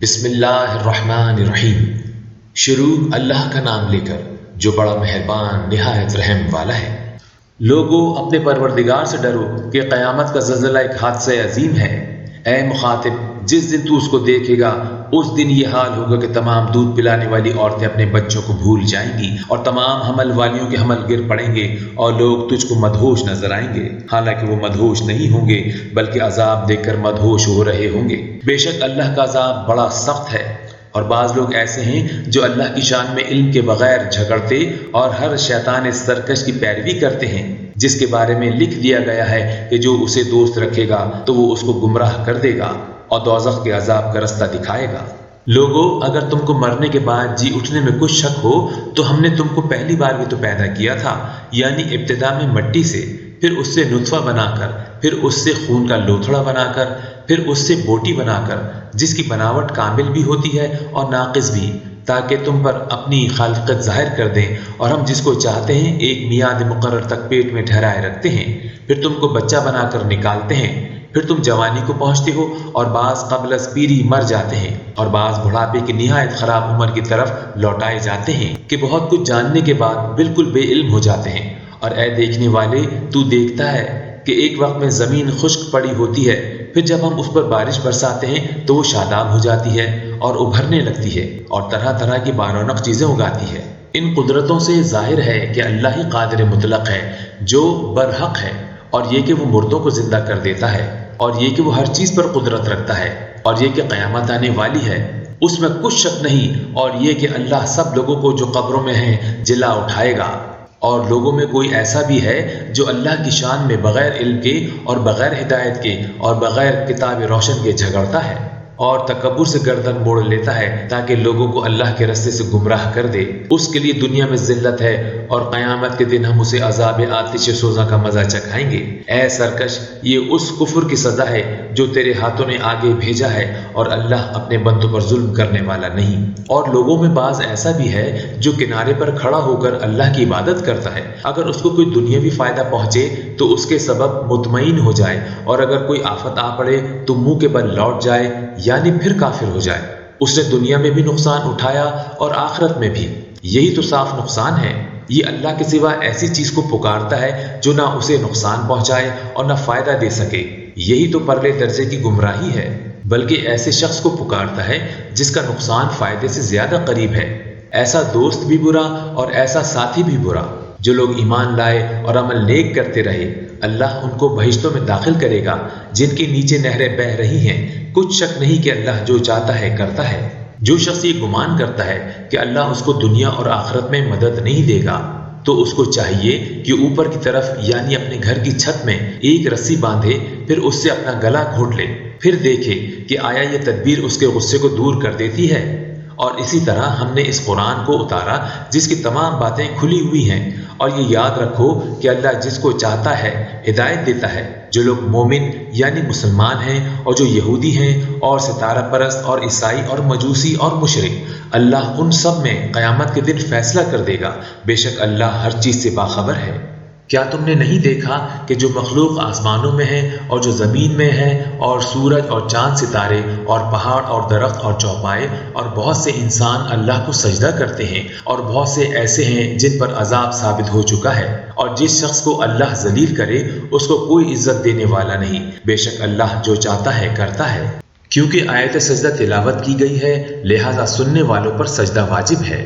بسم اللہ الرحمن الرحیم۔ شروع اللہ کا نام لے کر جو بڑا مہربان نہایت رحم والا ہے۔ لوگوں اپنے پروردگار سے ڈرو کہ قیامت کا زلزلہ ایک حادثہ عظیم ہے۔ اے مخاطب، جس دن تو اس کو دیکھے گا اس دن یہ حال ہوگا کہ تمام دودھ پلانے والی عورتیں اپنے بچوں کو بھول جائیں گی اور تمام حمل والیوں کے حمل گر پڑیں گے اور لوگ تجھ کو مدہوش نظر آئیں گے، حالانکہ وہ مدہوش نہیں ہوں گے بلکہ عذاب دیکھ کر مدہوش ہو رہے ہوں گے۔ بے شک اللہ کا عذاب بڑا سخت ہے، اور بعض لوگ ایسے ہیں جو اللہ کی شان میں علم کے بغیر جھگڑتے اور ہر شیطان سرکش کی پیروی کرتے ہیں، جس کے بارے میں لکھ دیا گیا ہے کہ جو اسے دوست رکھے گا تو وہ اس کو گمراہ کر دے گا اور دوزخ کے عذاب کا رستہ دکھائے گا۔ لوگوں، اگر تم کو مرنے کے بعد جی اٹھنے میں کچھ شک ہو تو ہم نے تم کو پہلی بار بھی تو پیدا کیا تھا، یعنی ابتدا میں مٹی سے، پھر اس سے نطفہ بنا کر، پھر اس سے خون کا لوتھڑا بنا کر، پھر اس سے بوٹی بنا کر، جس کی بناوٹ کامل بھی ہوتی ہے اور ناقص بھی، تاکہ تم پر اپنی خالقیت ظاہر کر دیں، اور ہم جس کو چاہتے ہیں ایک میعاد مقرر تک پیٹ میں ٹھہرائے رکھتے ہیں، پھر تم کو بچہ بنا کر نکالتے ہیں، پھر تم جوانی کو پہنچتے ہو، اور بعض قبل از پیری مر جاتے ہیں، اور بعض بڑھاپے کی نہایت خراب عمر کی طرف لوٹائے جاتے ہیں کہ بہت کچھ جاننے کے بعد بالکل بے علم ہو جاتے ہیں۔ اور اے دیکھنے والے، تو دیکھتا ہے کہ ایک وقت میں زمین خشک پڑی ہوتی ہے، پھر جب ہم اس پر بارش برساتے ہیں تو وہ شاداب ہو جاتی ہے اور ابھرنے لگتی ہے اور طرح طرح کی بارونق چیزیں اگاتی ہے۔ ان قدرتوں سے ظاہر ہے کہ اللہ ہی قادر مطلق ہے جو برحق ہے، اور یہ کہ وہ مردوں کو زندہ کر دیتا ہے، اور یہ کہ وہ ہر چیز پر قدرت رکھتا ہے، اور یہ کہ قیامت آنے والی ہے، اس میں کچھ شک نہیں، اور یہ کہ اللہ سب لوگوں کو جو قبروں میں ہیں جلا اٹھائے گا۔ اور لوگوں میں کوئی ایسا بھی ہے جو اللہ کی شان میں بغیر علم کے اور بغیر ہدایت کے اور بغیر کتاب روشن کے جھگڑتا ہے اور تکبر سے گردن موڑ لیتا ہے تاکہ لوگوں کو اللہ کے رستے سے گمراہ کر دے، اس کے لیے دنیا میں ذلت ہے، اور قیامت کے دن ہم اسے عذاب آتش سوزاں کا مزہ چکھائیں گے۔ اے سرکش، یہ اس کفر کی سزا ہے جو تیرے ہاتھوں نے آگے بھیجا ہے، اور اللہ اپنے بندوں پر ظلم کرنے والا نہیں۔ اور لوگوں میں بعض ایسا بھی ہے جو کنارے پر کھڑا ہو کر اللہ کی عبادت کرتا ہے، اگر اس کو کوئی دنیاوی فائدہ پہنچے تو اس کے سبب مطمئن ہو جائے، اور اگر کوئی آفت آ پڑے تو منہ کے بل لوٹ جائے، یعنی پھر کافر ہو جائے۔ اس نے دنیا میں بھی نقصان اٹھایا اور آخرت میں بھی، یہی تو صاف نقصان ہے۔ یہ اللہ کے سوا ایسی چیز کو پکارتا ہے جو نہ اسے نقصان پہنچائے اور نہ فائدہ دے سکے، یہی تو پرلے درجے کی گمراہی ہے۔ بلکہ ایسے شخص کو پکارتا ہے جس کا نقصان فائدے سے زیادہ قریب ہے۔ ایسا دوست بھی برا اور ایسا ساتھی بھی برا۔ جو لوگ ایمان لائے اور عمل نیک کرتے رہے، اللہ ان کو بہشتوں میں داخل کرے گا جن کے نیچے نہریں بہہ رہی ہیں، کچھ شک نہیں کہ اللہ جو چاہتا ہے کرتا ہے۔ جو شخص یہ گمان کرتا ہے کہ اللہ اس کو دنیا اور آخرت میں مدد نہیں دے گا، تو اس کو چاہیے کہ اوپر کی طرف یعنی اپنے گھر کی چھت میں ایک رسی باندھے، پھر اس سے اپنا گلا گھونٹ لے، پھر دیکھے کہ آیا یہ تدبیر اس کے غصے کو دور کر دیتی ہے۔ اور اسی طرح ہم نے اس قرآن کو اتارا جس کی تمام باتیں کھلی ہوئی ہیں، اور یہ یاد رکھو کہ اللہ جس کو چاہتا ہے ہدایت دیتا ہے۔ جو لوگ مومن یعنی مسلمان ہیں اور جو یہودی ہیں اور ستارہ پرست اور عیسائی اور مجوسی اور مشرک، اللہ ان سب میں قیامت کے دن فیصلہ کر دے گا، بے شک اللہ ہر چیز سے باخبر ہے۔ کیا تم نے نہیں دیکھا کہ جو مخلوق آسمانوں میں ہے اور جو زمین میں ہے، اور سورج اور چاند ستارے اور پہاڑ اور درخت اور چوپائے اور بہت سے انسان اللہ کو سجدہ کرتے ہیں، اور بہت سے ایسے ہیں جن پر عذاب ثابت ہو چکا ہے، اور جس شخص کو اللہ ذلیل کرے اس کو کوئی عزت دینے والا نہیں، بے شک اللہ جو چاہتا ہے کرتا ہے۔ کیونکہ آیت سجدہ تلاوت کی گئی ہے لہذا سننے والوں پر سجدہ واجب ہے۔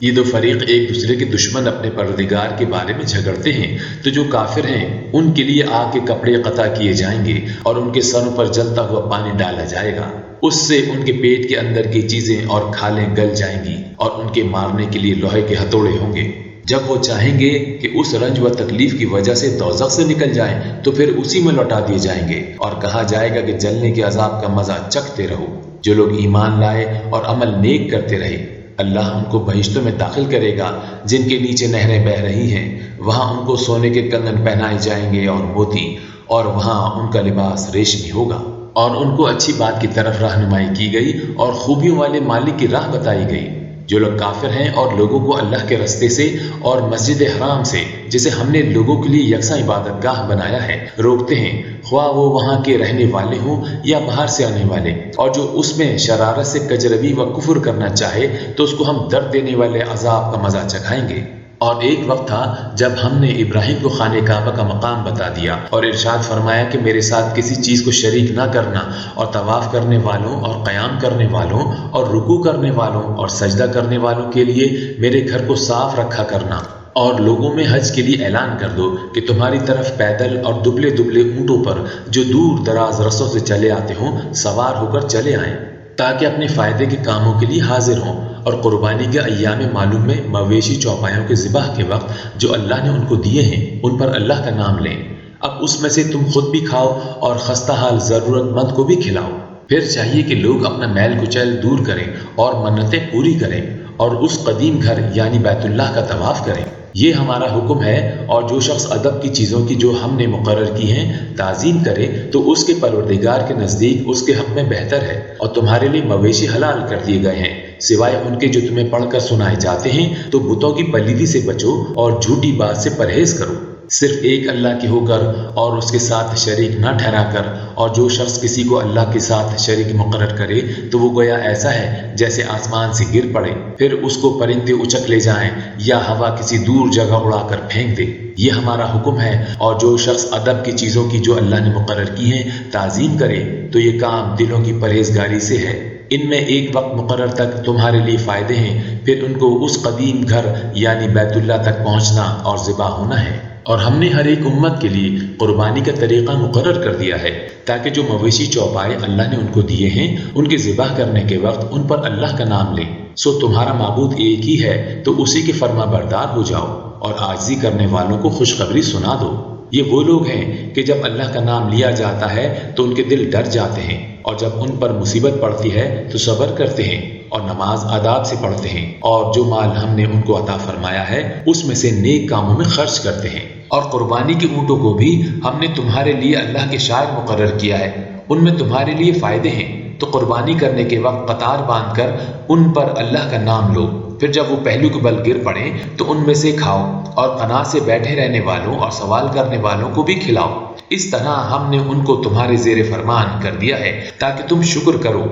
یہ دو فریق ایک دوسرے کے دشمن اپنے پروردگار کے بارے میں جھگڑتے ہیں، تو جو کافر ہیں ان کے لیے آگ کے کپڑے قطع کیے جائیں گے اور ان کے سروں پر جلتا ہوا پانی ڈالا جائے گا، اس سے ان کے پیٹ کے اندر کی چیزیں اور کھالیں گل جائیں گی، اور ان کے مارنے کے لیے لوہے کے ہتھوڑے ہوں گے۔ جب وہ چاہیں گے کہ اس رنج و تکلیف کی وجہ سے دوزخ سے نکل جائیں تو پھر اسی میں لوٹا دیے جائیں گے، اور کہا جائے گا کہ جلنے کے عذاب کا مزہ چکھتے رہو۔ جو لوگ ایمان لائے اور عمل نیک کرتے رہے، اللہ ان کو بہشتوں میں داخل کرے گا جن کے نیچے نہریں بہہ رہی ہیں، وہاں ان کو سونے کے کنگن پہنائے جائیں گے اور موتی، اور وہاں ان کا لباس ریشمی ہوگا۔ اور ان کو اچھی بات کی طرف رہنمائی کی گئی اور خوبیوں والے مالک کی راہ بتائی گئی۔ جو لوگ کافر ہیں اور لوگوں کو اللہ کے رستے سے اور مسجد حرام سے جسے ہم نے لوگوں کے لیے یکساں عبادت گاہ بنایا ہے، روکتے ہیں، خواہ وہ وہاں کے رہنے والے ہوں یا باہر سے آنے والے، اور جو اس میں شرارت سے کجروی و کفر کرنا چاہے تو اس کو ہم درد دینے والے عذاب کا مزہ چکھائیں گے۔ اور ایک وقت تھا جب ہم نے ابراہیم کو خانہ کعبہ کا مقام بتا دیا اور ارشاد فرمایا کہ میرے ساتھ کسی چیز کو شریک نہ کرنا، اور طواف کرنے والوں اور قیام کرنے والوں اور رکوع کرنے والوں اور سجدہ کرنے والوں کے لیے میرے گھر کو صاف رکھا کرنا، اور لوگوں میں حج کے لیے اعلان کر دو کہ تمہاری طرف پیدل اور دبلے دبلے اونٹوں پر جو دور دراز رسوں سے چلے آتے ہوں سوار ہو کر چلے آئیں، تاکہ اپنے فائدے کے کاموں کے لیے حاضر ہوں، اور قربانی کے ایام معلوم میں مویشی چوپایوں کے ذبح کے وقت جو اللہ نے ان کو دیے ہیں ان پر اللہ کا نام لیں۔ اب اس میں سے تم خود بھی کھاؤ اور خستہ حال ضرورت مند کو بھی کھلاؤ۔ پھر چاہیے کہ لوگ اپنا میل کچیل دور کریں اور منتیں پوری کریں اور اس قدیم گھر یعنی بیت اللہ کا طواف کریں۔ یہ ہمارا حکم ہے، اور جو شخص ادب کی چیزوں کی جو ہم نے مقرر کی ہیں تعظیم کرے تو اس کے پروردگار کے نزدیک اس کے حق میں بہتر ہے، اور تمہارے لیے مویشی حلال کر دیے گئے ہیں سوائے ان کے جو تمہیں پڑھ کر سنائے جاتے ہیں، تو بتوں کی پلیدی سے بچو اور جھوٹی بات سے پرہیز کرو، صرف ایک اللہ کے ہو کر اور اس کے ساتھ شریک نہ ٹھہرا کر، اور جو شخص کسی کو اللہ کے ساتھ شریک مقرر کرے تو وہ گویا ایسا ہے جیسے آسمان سے گر پڑے پھر اس کو پرندے اچک لے جائیں یا ہوا کسی دور جگہ اڑا کر پھینک دے۔ یہ ہمارا حکم ہے، اور جو شخص ادب کی چیزوں کی جو اللہ نے مقرر کی ہیں تعظیم کرے تو یہ کام دلوں کی پرہیزگاری سے ہے۔ ان میں ایک وقت مقرر تک تمہارے لیے فائدے ہیں، پھر ان کو اس قدیم گھر یعنی بیت اللہ تک پہنچنا اور ذبح ہونا ہے۔ اور ہم نے ہر ایک امت کے لیے قربانی کا طریقہ مقرر کر دیا ہے، تاکہ جو مویشی چوپائے اللہ نے ان کو دیے ہیں ان کے ذبح کرنے کے وقت ان پر اللہ کا نام لیں۔ سو تمہارا معبود ایک ہی ہے تو اسی کے فرما بردار ہو جاؤ، اور عاجزی کرنے والوں کو خوشخبری سنا دو۔ یہ وہ لوگ ہیں کہ جب اللہ کا نام لیا جاتا ہے تو ان کے دل ڈر جاتے ہیں، اور جب ان پر مصیبت پڑتی ہے تو صبر کرتے ہیں اور نماز آداب سے پڑھتے ہیں، اور جو مال ہم نے ان کو عطا فرمایا ہے اس میں سے نیک کاموں میں خرچ کرتے ہیں۔ اور قربانی کے اونٹوں کو بھی ہم نے تمہارے لیے اللہ کے شاعر مقرر کیا ہے، ان میں تمہارے لیے فائدے ہیں، تو قربانی کرنے کے وقت قطار باندھ کر ان پر اللہ کا نام لو، پھر جب وہ پہلو کے بل گر پڑیں تو ان میں سے کھاؤ، اور قناعت سے بیٹھے رہنے والوں اور سوال کرنے والوں کو بھی کھلاؤ۔ اس طرح ہم نے ان کو تمہارے زیر فرمان کر دیا ہے تاکہ تم شکر کرو۔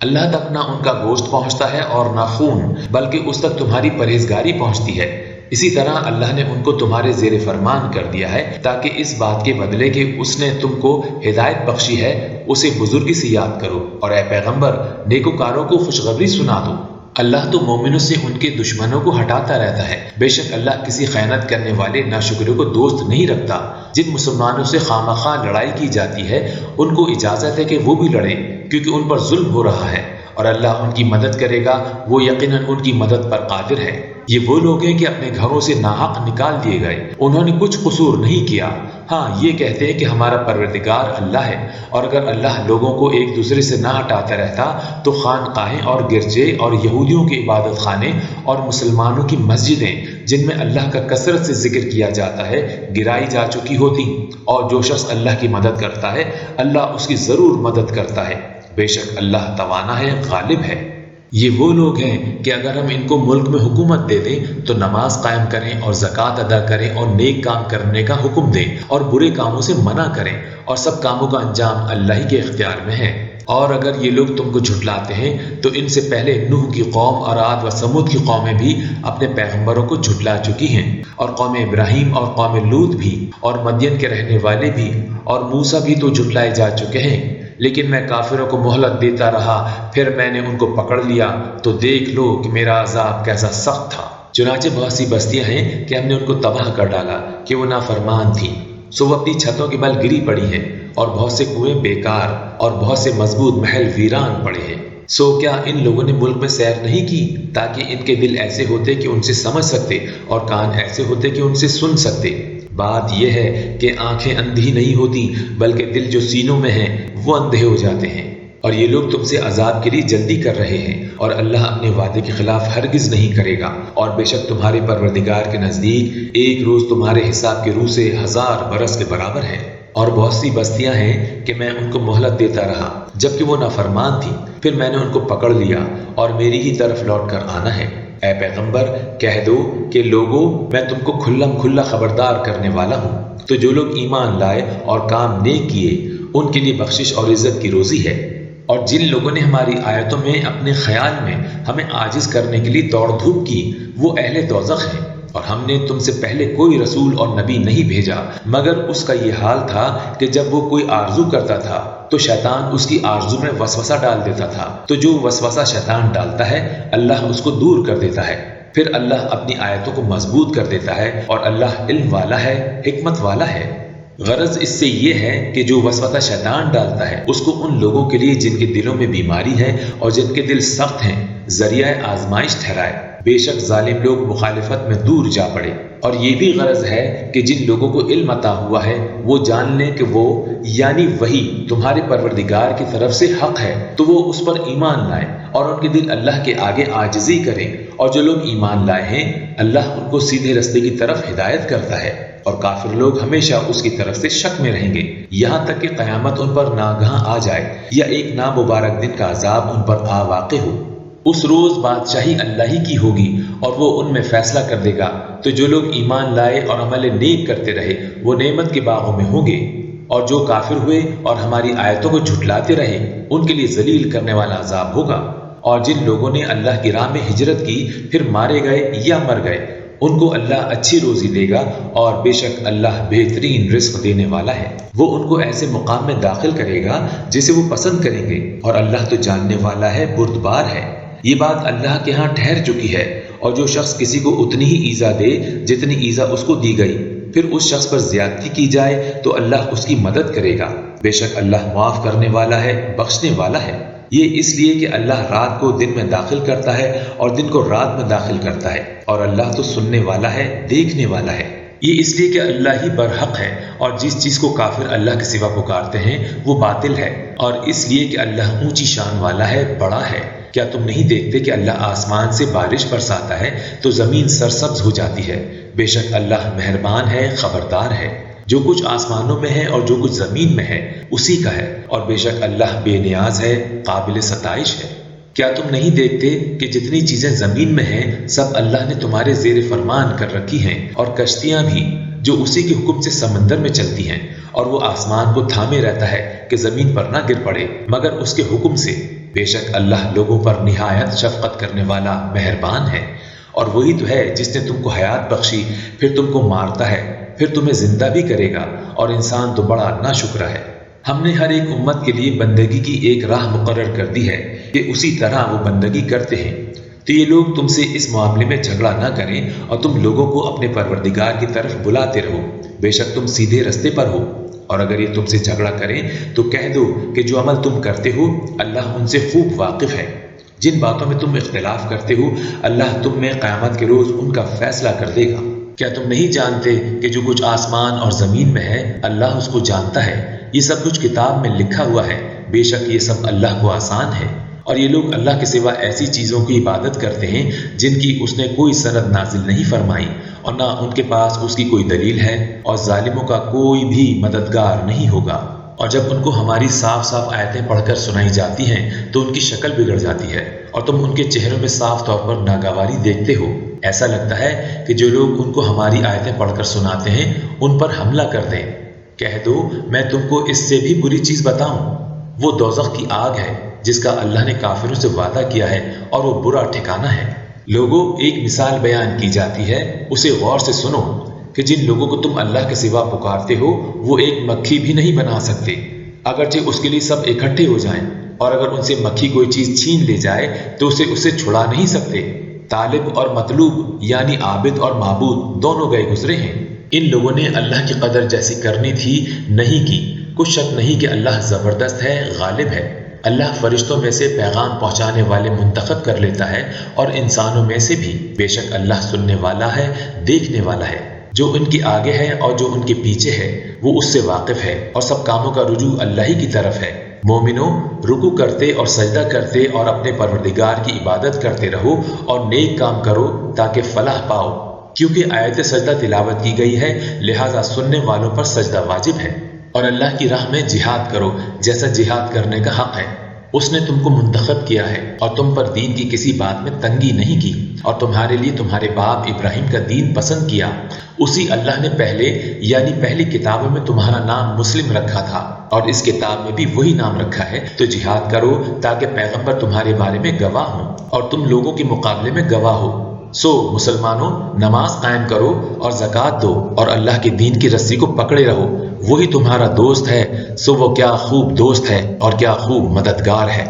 اللہ تک نہ ان کا گوشت پہنچتا ہے اور نہ خون، بلکہ اس تک تمہاری پرہیزگاری پہنچتی ہے۔ اسی طرح اللہ نے ان کو تمہارے زیر فرمان کر دیا ہے تاکہ اس بات کے بدلے کہ اس نے تم کو ہدایت بخشی ہے اسے بزرگی سے یاد کرو، اور اے پیغمبر نیکوکاروں کو خوشخبری سنا دو۔ اللہ تو مومنوں سے ان کے دشمنوں کو ہٹاتا رہتا ہے، بے شک اللہ کسی خیانت کرنے والے ناشکروں کو دوست نہیں رکھتا۔ جن مسلمانوں سے خامخواہ لڑائی کی جاتی ہے ان کو اجازت ہے کہ وہ بھی لڑیں، کیونکہ ان پر ظلم ہو رہا ہے، اور اللہ ان کی مدد کرے گا، وہ یقیناً ان کی مدد پر قادر ہے۔ یہ وہ لوگ ہیں کہ اپنے گھروں سے ناحق نکال دیے گئے، انہوں نے کچھ قصور نہیں کیا، ہاں یہ کہتے ہیں کہ ہمارا پروردگار اللہ ہے، اور اگر اللہ لوگوں کو ایک دوسرے سے نہ ہٹاتا رہتا تو خانقاہیں اور گرجے اور یہودیوں کے عبادت خانے اور مسلمانوں کی مسجدیں جن میں اللہ کا کثرت سے ذکر کیا جاتا ہے گرائی جا چکی ہوتی، اور جو شخص اللہ کی مدد کرتا ہے اللہ اس کی ضرور مدد کرتا ہے، بے شک اللہ توانا ہے، غالب ہے۔ یہ وہ لوگ ہیں کہ اگر ہم ان کو ملک میں حکومت دے دیں تو نماز قائم کریں اور زکوٰۃ ادا کریں اور نیک کام کرنے کا حکم دیں اور برے کاموں سے منع کریں، اور سب کاموں کا انجام اللہ ہی کے اختیار میں ہے۔ اور اگر یہ لوگ تم کو جھٹلاتے ہیں تو ان سے پہلے نوح کی قوم اور عاد و ثمود کی قومیں بھی اپنے پیغمبروں کو جھٹلا چکی ہیں، اور قوم ابراہیم اور قوم لوط بھی، اور مدین کے رہنے والے بھی، اور موسیٰ بھی تو جھٹلائے جا چکے ہیں، لیکن میں کافروں کو مہلت دیتا رہا، پھر میں نے ان کو پکڑ لیا، تو دیکھ لو کہ میرا عذاب کیسا سخت تھا۔ چنانچہ بہت سی بستیاں ہیں کہ ہم نے ان کو تباہ کر ڈالا کہ وہ نافرمان تھیں، سو وہ اپنی چھتوں کے بل گری پڑی ہیں، اور بہت سے کنویں بیکار اور بہت سے مضبوط محل ویران پڑے ہیں۔ سو کیا ان لوگوں نے ملک میں سیر نہیں کی تاکہ ان کے دل ایسے ہوتے کہ ان سے سمجھ سکتے اور کان ایسے ہوتے کہ ان سے سن سکتے؟ بات یہ ہے کہ آنکھیں اندھی نہیں ہوتی بلکہ دل جو سینوں میں ہیں وہ اندھے ہو جاتے ہیں۔ اور یہ لوگ تم سے عذاب کے لیے جلدی کر رہے ہیں، اور اللہ اپنے وعدے کے خلاف ہرگز نہیں کرے گا، اور بے شک تمہارے پروردگار کے نزدیک ایک روز تمہارے حساب کے روح سے 1000 برس کے برابر ہے۔ اور بہت سی بستیاں ہیں کہ میں ان کو مہلت دیتا رہا جبکہ وہ نافرمان تھی، پھر میں نے ان کو پکڑ لیا اور میری ہی طرف لوٹ کر آنا ہے۔ اے پیغمبر کہہ دو کہ لوگوں میں تم کو کھلم کھلا خبردار کرنے والا ہوں، تو جو لوگ ایمان لائے اور کام نیک کیے ان کے لیے بخشش اور عزت کی روزی ہے، اور جن لوگوں نے ہماری آیتوں میں اپنے خیال میں ہمیں عاجز کرنے کے لیے دوڑ دھوپ کی وہ اہل دوزخ ہیں، اور ہم نے تم سے پہلے کوئی رسول اور نبی نہیں بھیجا مگر اس کا یہ حال تھا کہ جب وہ کوئی آرزو کرتا تھا تو شیطان اس کی آرزو میں وسوسہ ڈال دیتا تھا، تو جو وسوسہ شیطان ڈالتا ہے اللہ اس کو دور کر دیتا ہے، پھر اللہ اپنی آیتوں کو مضبوط کر دیتا ہے، اور اللہ علم والا ہے، حکمت والا ہے۔ غرض اس سے یہ ہے کہ جو وسوسہ شیطان ڈالتا ہے اس کو ان لوگوں کے لیے جن کے دلوں میں بیماری ہے اور جن کے دل سخت ہیں ذریعہ آزمائش ٹھہرائے، بے شک ظالم لوگ مخالفت میں دور جا پڑے۔ اور یہ بھی غرض ہے کہ جن لوگوں کو علم عطا ہوا ہے وہ جان لیں کہ وہ یعنی وہی تمہارے پروردگار کی طرف سے حق ہے، تو وہ اس پر ایمان لائیں اور ان کے دل اللہ کے آگے عاجزی کریں، اور جو لوگ ایمان لائے ہیں اللہ ان کو سیدھے رستے کی طرف ہدایت کرتا ہے، اور کافر لوگ ہمیشہ اس کی طرف سے شک میں رہیں گے یہاں تک کہ قیامت ان پر ناگہاں آ جائے یا ایک نامبارک دن کا عذاب ان پر آ واقع ہو۔ اس روز بادشاہی اللہ ہی کی ہوگی اور وہ ان میں فیصلہ کر دے گا، تو جو لوگ ایمان لائے اور عمل نیک کرتے رہے وہ نعمت کے باغوں میں ہوں گے، اور جو کافر ہوئے اور ہماری آیتوں کو جھٹلاتے رہے ان کے لیے ذلیل کرنے والا عذاب ہوگا۔ اور جن لوگوں نے اللہ کی راہ میں ہجرت کی پھر مارے گئے یا مر گئے ان کو اللہ اچھی روزی دے گا، اور بے شک اللہ بہترین رزق دینے والا ہے۔ وہ ان کو ایسے مقام میں داخل کرے گا جسے وہ پسند کریں گے، اور اللہ تو جاننے والا ہے، بردبار ہے۔ یہ بات اللہ کے ہاں ٹھہر چکی ہے، اور جو شخص کسی کو اتنی ہی ایذا دے جتنی ایذا اس کو دی گئی پھر اس شخص پر زیادتی کی جائے تو اللہ اس کی مدد کرے گا، بے شک اللہ معاف کرنے والا ہے، بخشنے والا ہے۔ یہ اس لیے کہ اللہ رات کو دن میں داخل کرتا ہے اور دن کو رات میں داخل کرتا ہے، اور اللہ تو سننے والا ہے، دیکھنے والا ہے۔ یہ اس لیے کہ اللہ ہی برحق ہے، اور جس چیز کو کافر اللہ کے سوا پکارتے ہیں وہ باطل ہے، اور اس لیے کہ اللہ اونچی شان والا ہے، بڑا ہے۔ کیا تم نہیں دیکھتے کہ اللہ آسمان سے بارش برساتا ہے تو زمین سرسبز ہو جاتی ہے؟ بے شک اللہ مہربان ہے، خبردار ہے۔ جو کچھ آسمانوں میں ہے اور جو کچھ زمین میں ہے اسی کا ہے، اور بے شک اللہ بے نیاز ہے، قابل ستائش ہے۔ کیا تم نہیں دیکھتے کہ جتنی چیزیں زمین میں ہیں سب اللہ نے تمہارے زیر فرمان کر رکھی ہیں، اور کشتیاں بھی جو اسی کے حکم سے سمندر میں چلتی ہیں، اور وہ آسمان کو تھامے رہتا ہے کہ زمین پر نہ گر پڑے مگر اس کے حکم سے۔ بے شک اللہ لوگوں پر نہایت شفقت کرنے والا مہربان ہے۔ اور وہی تو ہے جس نے تم کو حیات بخشی پھر تم کو مارتا ہے پھر تمہیں زندہ بھی کرے گا، اور انسان تو بڑا ناشکرا ہے۔ ہم نے ہر ایک امت کے لیے بندگی کی ایک راہ مقرر کر دی ہے کہ اسی طرح وہ بندگی کرتے ہیں، تو یہ لوگ تم سے اس معاملے میں جھگڑا نہ کریں اور تم لوگوں کو اپنے پروردگار کی طرف بلاتے رہو، بے شک تم سیدھے رستے پر ہو۔ اور اگر یہ تم سے جھگڑا کریں تو کہہ دو کہ جو عمل تم کرتے ہو اللہ ان سے خوب واقف ہے۔ جن باتوں میں تم اختلاف کرتے ہو اللہ تم میں قیامت کے روز ان کا فیصلہ کر دے گا۔ کیا تم نہیں جانتے کہ جو کچھ آسمان اور زمین میں ہے اللہ اس کو جانتا ہے؟ یہ سب کچھ کتاب میں لکھا ہوا ہے، بے شک یہ سب اللہ کو آسان ہے۔ اور یہ لوگ اللہ کے سوا ایسی چیزوں کی عبادت کرتے ہیں جن کی اس نے کوئی سند نازل نہیں فرمائی، اور نہ ان کے پاس اس کی کوئی دلیل ہے، اور ظالموں کا کوئی بھی مددگار نہیں ہوگا۔ اور جب ان کو ہماری صاف صاف آیتیں پڑھ کر سنائی جاتی ہیں تو ان کی شکل بگڑ جاتی ہے، اور تم ان کے چہروں میں صاف طور پر ناگواری دیکھتے ہو۔ ایسا لگتا ہے کہ جو لوگ ان کو ہماری آیتیں پڑھ کر سناتے ہیں ان پر حملہ کر دیں۔ کہہ دو میں تم کو اس سے بھی بری چیز بتاؤں، وہ دوزخ کی آگ ہے جس کا اللہ نے کافروں سے وعدہ کیا ہے، اور وہ برا ٹھکانہ ہے۔ لوگوں ایک مثال بیان کی جاتی ہے، اسے غور سے سنو کہ جن لوگوں کو تم اللہ کے سوا پکارتے ہو وہ ایک مکھی بھی نہیں بنا سکتے، اگرچہ اس کے لیے سب اکٹھے ہو جائیں، اور اگر ان سے مکھی کوئی چیز چھین لے جائے تو اسے چھڑا نہیں سکتے۔ طالب اور مطلوب یعنی عابد اور معبود دونوں گئے گزرے ہیں۔ ان لوگوں نے اللہ کی قدر جیسی کرنی تھی نہیں کی۔ کچھ شک نہیں کہ اللہ زبردست ہے، غالب ہے۔ اللہ فرشتوں میں سے پیغام پہنچانے والے منتخب کر لیتا ہے اور انسانوں میں سے بھی، بے شک اللہ سننے والا ہے، دیکھنے والا ہے۔ جو ان کے آگے ہے اور جو ان کے پیچھے ہے وہ اس سے واقف ہے، اور سب کاموں کا رجوع اللہ ہی کی طرف ہے۔ مومنوں رکوع کرتے اور سجدہ کرتے اور اپنے پروردگار کی عبادت کرتے رہو اور نیک کام کرو تاکہ فلاح پاؤ، کیونکہ آیت سجدہ تلاوت کی گئی ہے لہٰذا سننے والوں پر سجدہ واجب ہے۔ اور اللہ کی راہ میں جہاد کرو جیسا جہاد کرنے کا حق ہے، اس نے تم کو منتخب کیا ہے اور تم پر دین کی کسی بات میں تنگی نہیں کی، اور تمہارے لیے تمہارے باپ ابراہیم کا دین پسند کیا۔ اسی اللہ نے پہلے یعنی پہلی کتابوں میں تمہارا نام مسلم رکھا تھا، اور اس کتاب میں بھی وہی نام رکھا ہے۔ تو جہاد کرو تاکہ پیغمبر تمہارے بارے میں گواہ ہوں اور تم لوگوں کے مقابلے میں گواہ ہو۔ سو مسلمانوں، نماز قائم کرو اور زکوٰۃ دو اور اللہ کے دین کی رسی کو پکڑے رہو، وہی تمہارا دوست ہے۔ سو وہ کیا خوب دوست ہے اور کیا خوب مددگار ہے۔